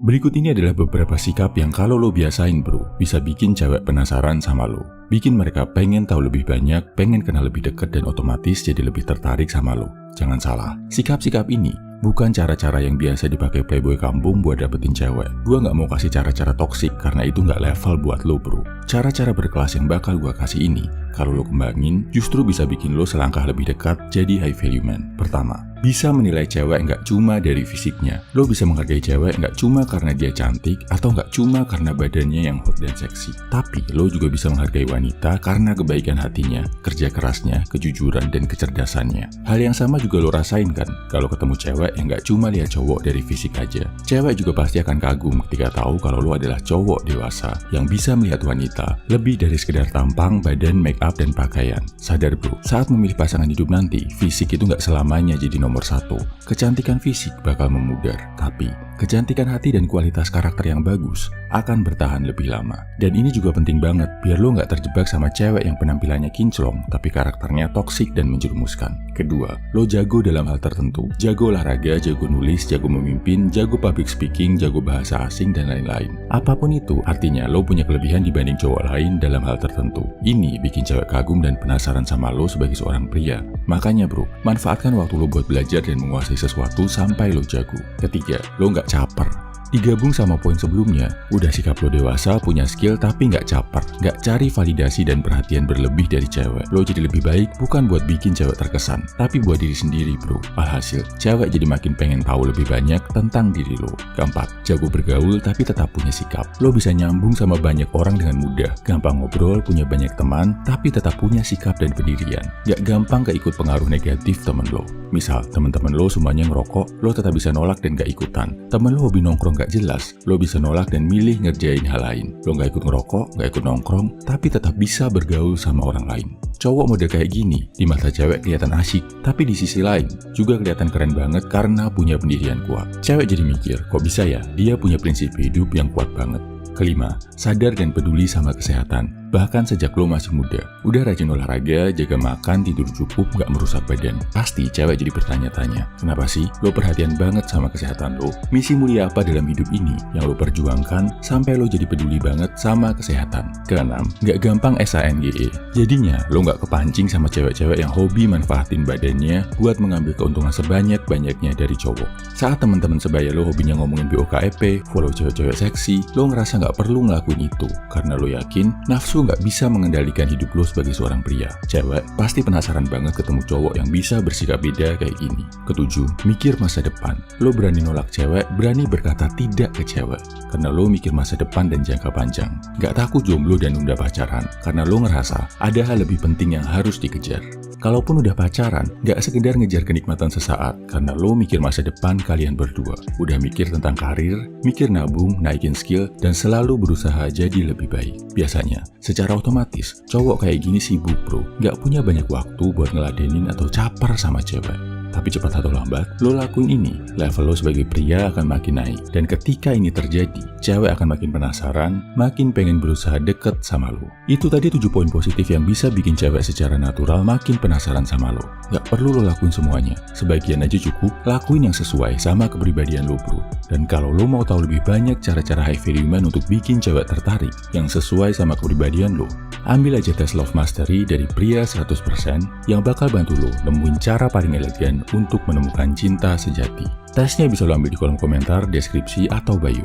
Berikut ini adalah beberapa sikap yang kalau lo biasain bro, bisa bikin cewek penasaran sama lo. Bikin mereka pengen tahu lebih banyak, pengen kenal lebih dekat dan otomatis jadi lebih tertarik sama lo. Jangan salah, sikap-sikap ini bukan cara-cara yang biasa dipakai playboy kampung buat dapetin cewek. Gua nggak mau kasih cara-cara toksik karena itu nggak level buat lo bro. Cara-cara berkelas yang bakal gua kasih ini, kalau lo kembangin, justru bisa bikin lo selangkah lebih dekat jadi high value man. Pertama, bisa menilai cewek nggak cuma dari fisiknya. Lo bisa menghargai cewek nggak cuma karena dia cantik atau nggak cuma karena badannya yang hot dan seksi. Tapi lo juga bisa menghargai wanita karena kebaikan hatinya, kerja kerasnya, kejujuran, dan kecerdasannya. Hal yang sama juga lo rasain kan kalau ketemu cewek yang nggak cuma lihat cowok dari fisik aja. Cewek juga pasti akan kagum ketika tahu kalau lo adalah cowok dewasa yang bisa melihat wanita lebih dari sekedar tampang, badan, make up, dan pakaian. Sadar bro, saat memilih pasangan hidup nanti, fisik itu nggak selamanya jadi nomor satu. Kecantikan fisik bakal memudar, tapi kecantikan hati dan kualitas karakter yang bagus akan bertahan lebih lama. Dan ini juga penting banget biar lo nggak terjebak sama cewek yang penampilannya kinclong tapi karakternya toksik dan menjerumuskan. Kedua, lo jago dalam hal tertentu. Jago olahraga, jago nulis, jago memimpin, jago public speaking, jago bahasa asing, dan lain-lain. Apapun itu, artinya lo punya kelebihan dibanding cowok lain dalam hal tertentu. Ini bikin cewek kagum dan penasaran sama lo sebagai seorang pria. Makanya bro, manfaatkan waktu lo buat belajar dan menguasai sesuatu sampai lo jago. Ketiga, lo nggak caper. Digabung sama poin sebelumnya, udah sikap lo dewasa, punya skill tapi nggak caper, nggak cari validasi dan perhatian berlebih dari cewek. Lo jadi lebih baik bukan buat bikin cewek terkesan, tapi buat diri sendiri bro. Alhasil, cewek jadi makin pengen tahu lebih banyak tentang diri lo. Keempat, jago bergaul tapi tetap punya sikap. Lo bisa nyambung sama banyak orang dengan mudah, gampang ngobrol, punya banyak teman, tapi tetap punya sikap dan pendirian. Nggak gampang keikut pengaruh negatif temen lo. Misal, temen-temen lo semuanya ngerokok, lo tetap bisa nolak dan gak ikutan. Temen lo hobi nongkrong gak jelas, lo bisa nolak dan milih ngerjain hal lain. Lo gak ikut ngerokok, gak ikut nongkrong, tapi tetap bisa bergaul sama orang lain. Cowok model kayak gini, di mata cewek kelihatan asyik, tapi di sisi lain juga kelihatan keren banget karena punya pendirian kuat. Cewek jadi mikir, kok bisa ya, dia punya prinsip hidup yang kuat banget. Kelima, sadar dan peduli sama kesehatan. Bahkan sejak lo masih muda, udah rajin olahraga, jaga makan, tidur cukup, gak merusak badan. Pasti cewek jadi bertanya-tanya, kenapa sih lo perhatian banget sama kesehatan lo? Misi mulia apa dalam hidup ini yang lo perjuangkan sampai lo jadi peduli banget sama kesehatan? Keenam, gak gampang SANGE. Jadinya lo gak kepancing sama cewek-cewek yang hobi manfaatin badannya buat mengambil keuntungan sebanyak-banyaknya dari cowok. Saat teman-teman sebaya lo hobinya ngomongin BOKEP, follow cewek-cewek seksi, lo ngerasa gak perlu ngelakuin itu karena lo yakin nafsu nggak bisa mengendalikan hidup lo sebagai seorang pria. Cewek pasti penasaran banget ketemu cowok yang bisa bersikap beda kayak gini. Ketujuh, mikir masa depan. Lo berani nolak cewek, berani berkata tidak ke cewek karena lo mikir masa depan dan jangka panjang. Nggak takut jomblo dan nunda pacaran karena lo ngerasa ada hal lebih penting yang harus dikejar. Kalaupun udah pacaran, gak sekedar ngejar kenikmatan sesaat, karena lo mikir masa depan kalian berdua. Udah mikir tentang karir, mikir nabung, naikin skill, dan selalu berusaha jadi lebih baik. Biasanya, secara otomatis, cowok kayak gini sibuk bro, gak punya banyak waktu buat ngeladenin atau caper sama cewek. Tapi cepat atau lambat, lo lakuin ini, level lo sebagai pria akan makin naik. Dan ketika ini terjadi, cewek akan makin penasaran, makin pengen berusaha deket sama lo. Itu tadi 7 poin positif yang bisa bikin cewek secara natural makin penasaran sama lo. Gak perlu lo lakuin semuanya, sebagian aja cukup, lakuin yang sesuai sama kepribadian lo bro. Dan kalau lo mau tahu lebih banyak cara-cara high value man untuk bikin cewek tertarik, yang sesuai sama kepribadian lo, ambil aja tes Love Mastery dari Pria 100% yang bakal bantu lo nemuin cara paling elegan untuk menemukan cinta sejati. Tesnya bisa lo ambil di kolom komentar, deskripsi, atau bio.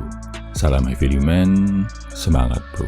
Salam high value man, semangat bro.